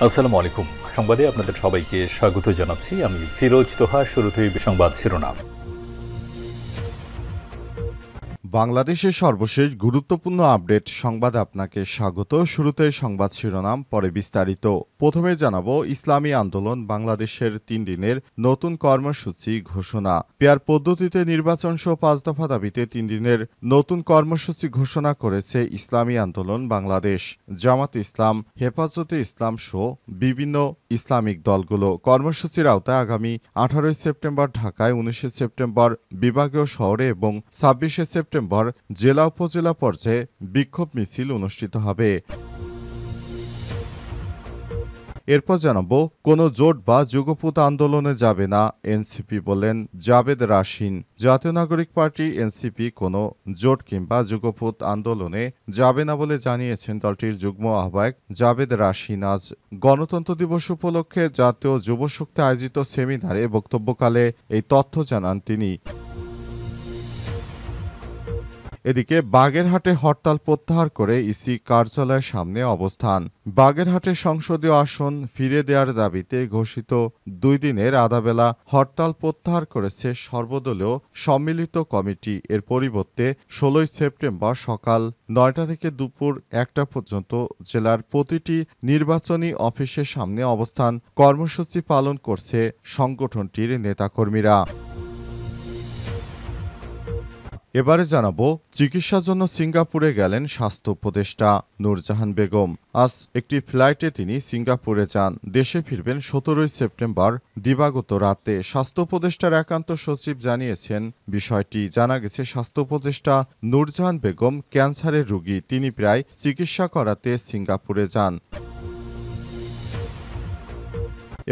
আসসালামু আলাইকুম। সংবাদে আপনাদের সবাইকে স্বাগত জানাচ্ছি। আমি ফিরোজ তোহা। শুরুতেই সংবাদ শিরোনাম। বাংলাদেশের সর্বশেষ গুরুত্বপূর্ণ আপডেট সংবাদে আপনাকে স্বাগত। শুরুতে সংবাদ শিরোনাম, পরে বিস্তারিত। প্রথমে জানাবো ইসলামী আন্দোলন বাংলাদেশের ৩ দিনের নতুন কর্মসূচি ঘোষণা। পেয়ার পদ্ধতিতে নির্বাচন সহ ৫ দফা দাবিতে ৩ দিনের নতুন কর্মসূচি ঘোষণা করেছে ইসলামী আন্দোলন বাংলাদেশ, জামাত ইসলাম, হেফাজতে ইসলাম সহ বিভিন্ন ইসলামিক দলগুলো। কর্মসূচির আওতায় আগামী ১৮ সেপ্টেম্বর ঢাকায়, ১৯ সেপ্টেম্বর বিভাগীয় শহরে এবং ২৬ সেপ্টেম্বর জেলা উপজেলা পর্যায়ে বিক্ষোভ মিছিল অনুষ্ঠিত হবে। এরপর জানাবো, কোনো জোট বা যুগপৎ আন্দোলনে যাবে না এনসিপি, বলেন জাবেদ রাশিন। জাতীয় নাগরিক পার্টি এনসিপি কোনো জোট কিংবা যুগপৎ আন্দোলনে যাবে না বলে জানিয়েছেন দলটির যুগ্ম আহ্বায়ক জাবেদ রাশিন। আজ গণতন্ত্র দিবস উপলক্ষে জাতীয় যুব শক্তি আয়োজিত সেমিনারে বক্তব্যকালে এই তথ্য জানান তিনি। এদিকে বাগেরহাটে হরতাল প্রত্যাহার করে ইসি কার্যালয়ের সামনে অবস্থান। বাগেরহাটের সংসদীয় আসন ফিরে দেওয়ার দাবিতে ঘোষিত ২ দিনের আধাবেলা হরতাল প্রত্যাহার করেছে সর্বদলীয় সম্মিলিত কমিটি। এর পরিবর্তে ১৬ সেপ্টেম্বর সকাল ৯টা থেকে দুপুর ১টা পর্যন্ত জেলার প্রতিটি নির্বাচনী অফিসের সামনে অবস্থান কর্মসূচি পালন করছে সংগঠনটির নেতাকর্মীরা। এবারে জানাবো, চিকিৎসার জন্য সিঙ্গাপুরে গেলেন স্বাস্থ্য উপদেষ্টা নূরজাহান বেগম। আজ একটি ফ্লাইটে তিনি সিঙ্গাপুরে যান। দেশে ফিরবেন ১৭ সেপ্টেম্বর দিবাগত রাতে। স্বাস্থ্য উপদেষ্টার একান্ত সচিব জানিয়েছেন বিষয়টি। জানা গেছে, স্বাস্থ্য উপদেষ্টা নূরজাহান বেগম ক্যান্সারের রোগী। তিনি প্রায় চিকিৎসা করাতে সিঙ্গাপুরে যান।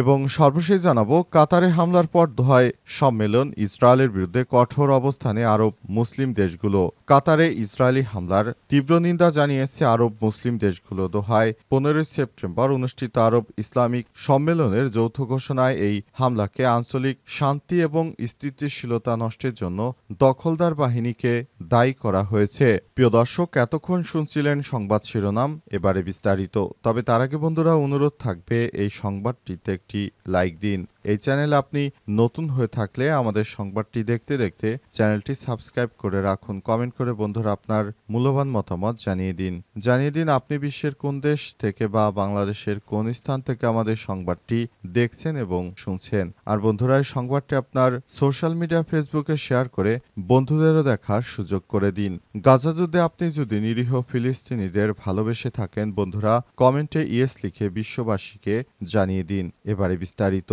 এবং সর্বশেষ জানাবো, কাতারে হামলার পর দোহায় সম্মেলন, ইসরায়েলের বিরুদ্ধে কঠোর অবস্থানে আরব মুসলিম দেশগুলো। কাতারে ইসরায়েলি হামলার তীব্র নিন্দা জানিয়েছে আরব মুসলিম দেশগুলো। দোহায় ১৫ সেপ্টেম্বর অনুষ্ঠিত আরব ইসলামিক সম্মেলনের যৌথ ঘোষণায় এই হামলাকে আঞ্চলিক শান্তি এবং স্থিতিশীলতা নষ্টের জন্য দখলদার বাহিনীকে দায়ী করা হয়েছে। প্রিয় দর্শক, এতক্ষণ শুনছিলেন সংবাদ শিরোনাম, এবারে বিস্তারিত। তবে তার আগে বন্ধুরা, অনুরোধ থাকবে এই সংবাদটিতে একটি লাইক দিন। এই চ্যানেলে আপনি নতুন হয়ে থাকলে আমাদের সংবাদটি দেখতে দেখতে চ্যানেলটি সাবস্ক্রাইব করে রাখুন। কমেন্ট করে বন্ধুরা আপনার মূল্যবান মতামত জানিয়ে দিন আপনি বিশ্বের কোন দেশ থেকে বা বাংলাদেশের কোন স্থান থেকে আমাদের সংবাদটি দেখছেন এবং শুনছেন। আর বন্ধুরা, এই সংবাদটি আপনার সোশ্যাল মিডিয়া ফেসবুকে শেয়ার করে বন্ধুদেরও দেখার সুযোগ করে দিন। গাজা যুদ্ধে আপনি যদি নিরীহ ফিলিস্তিনিদের ভালোবেসে থাকেন, বন্ধুরা কমেন্টে ইয়েস লিখে বিশ্ববাসীকে জানিয়ে দিন। এবারে বিস্তারিত।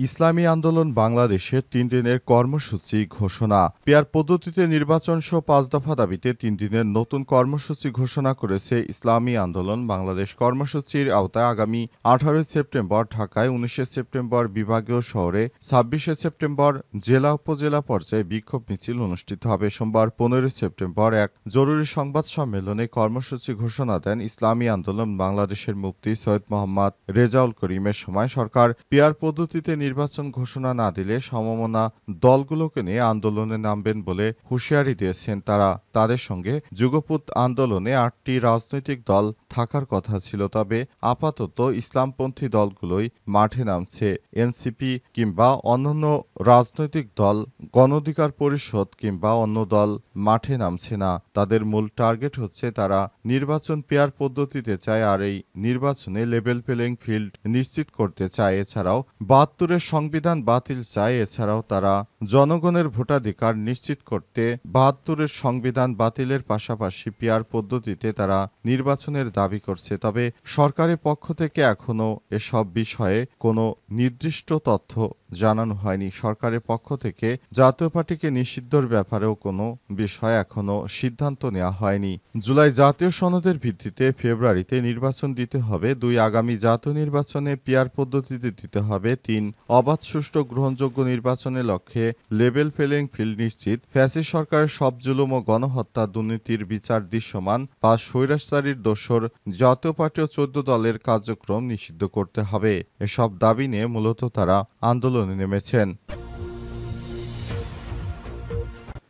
ইসলামী আন্দোলন বাংলাদেশের ৩ দিনের কর্মসূচি ঘোষণা। পেয়ার পদ্ধতিতে নির্বাচন সহ ৫ দফা দাবিতে ৩ দিনের নতুন কর্মসূচি ঘোষণা করেছে ইসলামী আন্দোলন বাংলাদেশ। কর্মসূচির আওতায় আগামী ১৮ সেপ্টেম্বর ঢাকায়, ১৯ সেপ্টেম্বর বিভাগীয় শহরে, ২৬ সেপ্টেম্বর জেলা উপজেলা পর্যায়ে বিক্ষোভ মিছিল অনুষ্ঠিত হবে। সোমবার ১৫ সেপ্টেম্বর এক জরুরি সংবাদ সম্মেলনে কর্মসূচি ঘোষণা দেন ইসলামী আন্দোলন বাংলাদেশের মুফতি সৈয়দ মোহাম্মদ রেজাউল করিমের সময় সরকার পেয়ার পদ্ধতিতে নির্বাচন ঘোষণা না দিলে সমমনা দলগুলোকে নিয়ে আন্দোলনে নামবেন বলে হুঁশিয়ারি দিয়েছেন তারা। তাদের সঙ্গে যুগপৎ আন্দোলনে ৮টি রাজনৈতিক দল থাকার কথা ছিল, তবে আপাতত ইসলামপন্থী দলগুলোই মাঠে নামছে। এনসিপি কিংবা অন্যান্য রাজনৈতিক দল, গণ অধিকার পরিষদ কিংবা অন্য দল মাঠে নামছে না। তাদের মূল টার্গেট হচ্ছে তারা নির্বাচন পেয়ার পদ্ধতিতে চায়, আর এই নির্বাচনে লেভেল প্লেইং ফিল্ড নিশ্চিত করতে চায়। এছাড়াও ৭২ সংবিধান বাতিল চায়। এছাড়াও তারা জনগণের ভোটাধিকার নিশ্চিত করতে ৭২ সংবিধান বাতিলের পাশাপাশি পেয়ার পদ্ধতিতে তারা নির্বাচনের দাবি করছে। তবে সরকারের পক্ষ থেকে এখনো এসব বিষয়ে কোনো নির্দিষ্ট তথ্য জানানো হয়নি। সরকারের পক্ষ থেকে জাতীয় পার্টিকে নিষিদ্ধর ব্যাপারেও কোনো বিষয় এখনো সিদ্ধান্ত নেওয়া হয়নি। জুলাই জাতীয় সনদের ভিত্তিতে ফেব্রুয়ারিতে নির্বাচন দিতে হবে। ২ আগামী জাতীয় নির্বাচনে পেয়ার পদ্ধতিতে দিতে হবে। ৩ অবাধ, সুষ্ঠু, গ্রহণযোগ্য নির্বাচনের লক্ষ্যে লেভেল প্লেইং ফিল্ড নিশ্চিত। ফ্যাসিস্ট সরকারের সব জুলুম ও গণহত্যা, দুর্নীতির বিচার দৃশ্যমান। ৫ স্বৈরাচারীর দোসর জাতীয় পার্টি ও ১৪ দলের কার্যক্রম নিষিদ্ধ করতে হবে। এসব দাবি নিয়ে মূলত তারা আন্দোলনে নেমেছেন।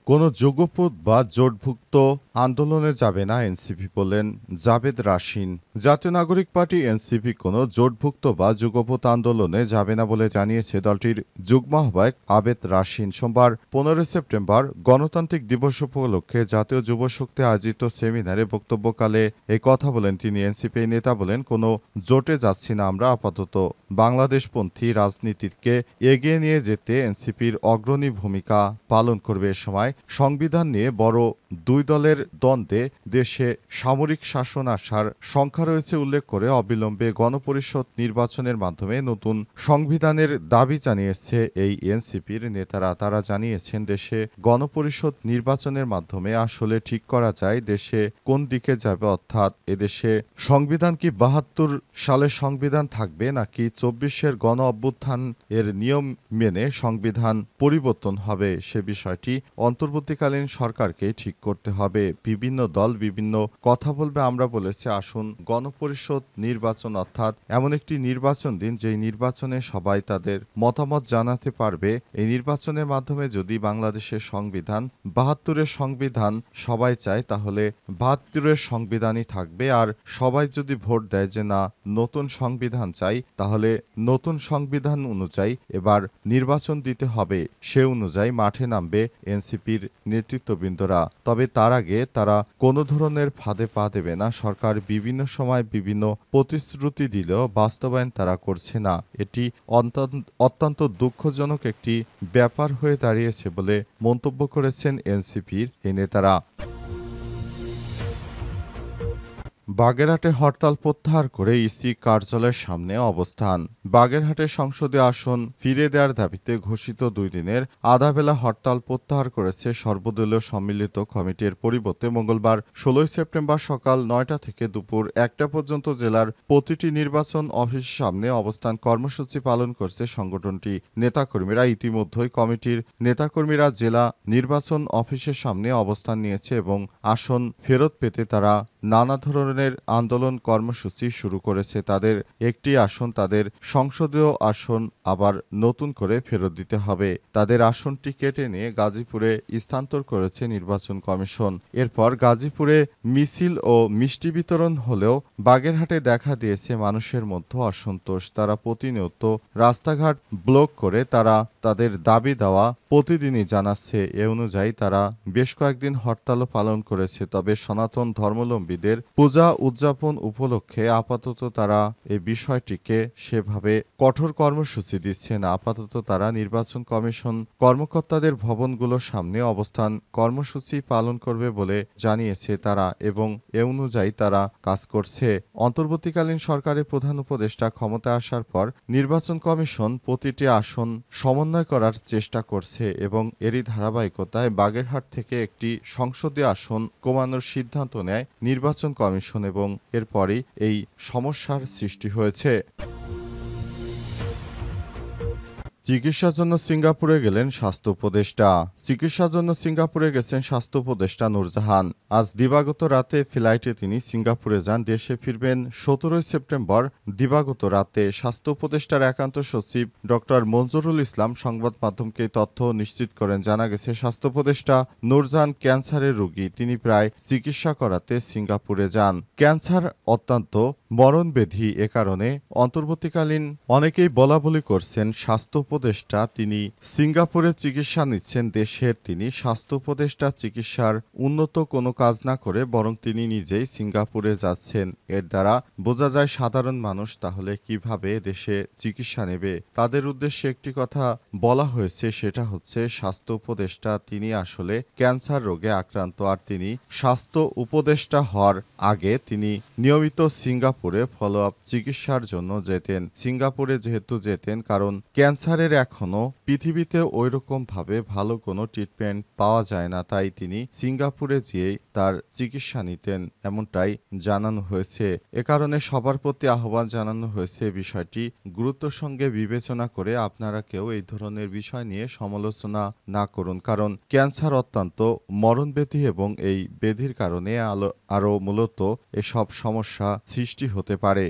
কোনো যুগপৎ বা জোটভুক্ত আন্দোলনে যাবে না এনসিপি বললেন জাবেদ রাশিন। জাতীয় নাগরিক পার্টি এনসিপি কোনো জোটভুক্ত বা যুগপৎ আন্দোলনে যাবে না বলে জানিয়েছে দলটির যুগ্ম আহ্বায়ক আবেদ রাশিন। সোমবার 15 সেপ্টেম্বর গণতান্ত্রিক দিবস উপলক্ষে জাতীয় যুব শক্তি আয়োজিত সেমিনারে বক্তব্যকালে এই কথা বলেন তিনি। এনসিপি নেতা বলেন, কোনো জোটে যাচ্ছি না আমরা, আপাতত বাংলাদেশপন্থী রাজনীতিকে এগিয়ে নিয়ে যেতে এনসিপির অগ্রণী ভূমিকা পালন করবে। এ সময় সংবিধান নিয়ে বড় দুই দলের দ্বন্দ্বে দেশে সামরিক শাসন আসার সংখ্যা রয়েছে উল্লেখ করে অবিলম্বে গণপরিষদ নির্বাচনের মাধ্যমে নতুন সংবিধানের দাবি জানিয়েছে এই এনসিপির নেতারা। তারা জানিয়েছেন, দেশে গণপরিষদ নির্বাচনের মাধ্যমে আসলে ঠিক করা যায় দেশে কোন দিকে যাবে, অর্থাৎ এদেশে সংবিধান কি 72 সালের সংবিধান থাকবে নাকি 24-এর গণ অভ্যুত্থান এর নিয়ম মেনে সংবিধান পরিবর্তন হবে, সে বিষয়টি অন্তর্বর্তীকালীন সরকারকে ঠিক করতে হবে। বিভিন্ন দল বিভিন্ন কথা বলবে, আমরা বলেছি আসুন গণপরিষদ নির্বাচন, অর্থাৎ এমন একটি নির্বাচন দিন যেই নির্বাচনে সবাই তাদের মতামত জানাতে পারবে। এই নির্বাচনের মাধ্যমে যদি বাংলাদেশের সংবিধান 72-এর সংবিধান সবাই চায় তাহলে 72-এর সংবিধানই থাকবে, আর সবাই যদি ভোট দেয় যে না নতুন সংবিধান চাই তাহলে নতুন সংবিধান অনুযায়ী এবার নির্বাচন দিতে হবে, সে অনুযায়ী মাঠে নামবে এনসিপির নেতৃত্ববৃন্দরা। তবে তার আগে তারা কোনো ধরনের ফাঁদে পা দেবে না। সরকার বিভিন্ন সময় বিভিন্ন প্রতিশ্রুতি দিলেও বাস্তবায়ন তারা করছে না। এটি অত্যন্ত দুঃখজনক একটি ব্যাপার হয়ে দাঁড়িয়েছে বলে মন্তব্য করেছেন এনসিপির এই নেতারা। বাগেরহাটে হরতাল প্রত্যাহার করে ইসি কার্যালয়ের সামনে অবস্থান। বাগেরহাটের সংসদীয় আসন ফিরে দেওয়ার দাবিতে ঘোষিত 2 দিনের আধাবেলা হরতাল প্রত্যাহার করেছে সর্বদলীয় সম্মিলিত কমিটির পরিবর্তে মঙ্গলবার 16 সেপ্টেম্বর সকাল 9টা থেকে দুপুর 1টা পর্যন্ত জেলার প্রতিটি নির্বাচন অফিসের সামনে অবস্থান কর্মসূচি পালন করছে সংগঠনটি নেতাকর্মীরা। ইতিমধ্যেই কমিটির নেতাকর্মীরা জেলা নির্বাচন অফিসের সামনে অবস্থান নিয়েছে এবং আসন ফেরত পেতে তারা নানা ধরনের আন্দোলন কর্মসূচি শুরু করেছে। তাদের একটি আসন, তাদের সংসদীয় আসন আবার নতুন করে ফেরত দিতে হবে। তাদের আসনটি কেটে নিয়ে গাজীপুরে স্থানান্তর করেছে নির্বাচন কমিশন। এরপর গাজীপুরে মিছিল ও মিষ্টি বিতরণ হলেও বাগেরহাটে দেখা দিয়েছে মানুষের মধ্যে অসন্তোষ। তারা প্রতিনিয়ত রাস্তাঘাট ব্লক করে তারা তাদের দাবি দেওয়া প্রতিদিনই জানাচ্ছে। এ অনুযায়ী তারা বেশ কয়েকদিন হরতালও পালন করেছে। তবে সনাতন ধর্মাবলম্বীদের পূজা উদযাপন উপলক্ষে আপাতত তারা এই বিষয়টিকে সেভাবে কঠোর কর্মসূচি দিচ্ছে না। আপাতত তারা নির্বাচন কমিশন কর্মকর্তাদের ভবনগুলোর সামনে অবস্থান কর্মসূচি পালন করবে বলে জানিয়েছে তারা এবং এ অনুযায়ী তারা কাজ করছে। অন্তর্বর্তীকালীন সরকারের প্রধান উপদেষ্টা ক্ষমতায় আসার পর নির্বাচন কমিশন প্রতিটি আসন সমন্বয় করার চেষ্টা করছে এবং এরই ধারাবাহিকতায় বাগেরহাট থেকে একটি সংসদীয় আসন কমানোর সিদ্ধান্ত নেয় নির্বাচন কমিশন এবং এরপরই এই সমস্যার সৃষ্টি হয়েছে। চিকিৎসার জন্য সিঙ্গাপুরে গেলেন স্বাস্থ্য উপদেষ্টা। চিকিৎসার জন্য সিঙ্গাপুরে গেছেন স্বাস্থ্য উপদেষ্টা নূরজাহান। আজ দিবাগত রাতে ফ্লাইটে তিনি সিঙ্গাপুরে যান। দেশে ফিরবেন 17 সেপ্টেম্বর দিবাগত রাতে। স্বাস্থ্য উপদেষ্টার একান্ত সচিব ডক্টর মঞ্জুরুল ইসলাম সংবাদ মাধ্যমকে তথ্য নিশ্চিত করেন। জানা গেছে, স্বাস্থ্য উপদেষ্টা নূরজাহান ক্যান্সারের রোগী। তিনি প্রায় চিকিৎসা করাতে সিঙ্গাপুরে যান। ক্যান্সার অত্যন্ত মরণব্যাধি, এ কারণে অন্তর্বর্তীকালীন অনেকেই বলাবলি করছেন স্বাস্থ্য উপদেষ্টা তিনি সিঙ্গাপুরে চিকিৎসা নিচ্ছেন। দেশের তিনি স্বাস্থ্য উপদেষ্টা চিকিৎসার উন্নত কোনো কাজ না করে বরং তিনি নিজেই সিঙ্গাপুরে যাচ্ছেন। এর দ্বারা বোঝা যায় সাধারণ মানুষ তাহলে কিভাবে দেশে চিকিৎসা নেবে। তাদের উদ্দেশ্যে একটি কথা বলা হয়েছে, সেটা হচ্ছে স্বাস্থ্য উপদেষ্টা তিনি আসলে ক্যান্সার রোগে আক্রান্ত, আর তিনি স্বাস্থ্য উপদেষ্টা হওয়ার আগে তিনি নিয়মিত সিঙ্গাপুরে ফলো আপ চিকিৎসার জন্য যেতেন। সিঙ্গাপুরে যেহেতু যেতেন কারণ ক্যান্সারের এখনো পৃথিবীতে ওইরকম ভাবে ভালো কোনো ট্রিটমেন্ট পাওয়া যায় না, তাই তিনি সিঙ্গাপুরে গিয়েই তার চিকিৎসা নিতেন, এমনটাই জানানো হয়েছে। এ কারণে সবার প্রতি আহ্বান জানানো হয়েছে বিষয়টি গুরুত্বের সঙ্গে বিবেচনা করে আপনারা কেউ এই ধরনের বিষয় নিয়ে সমালোচনা না করুন, কারণ ক্যান্সার অত্যন্ত মরণব্যাধি এবং এই ব্যাধির কারণে আরও মূলত এসব সমস্যা সৃষ্টি হতে পারে।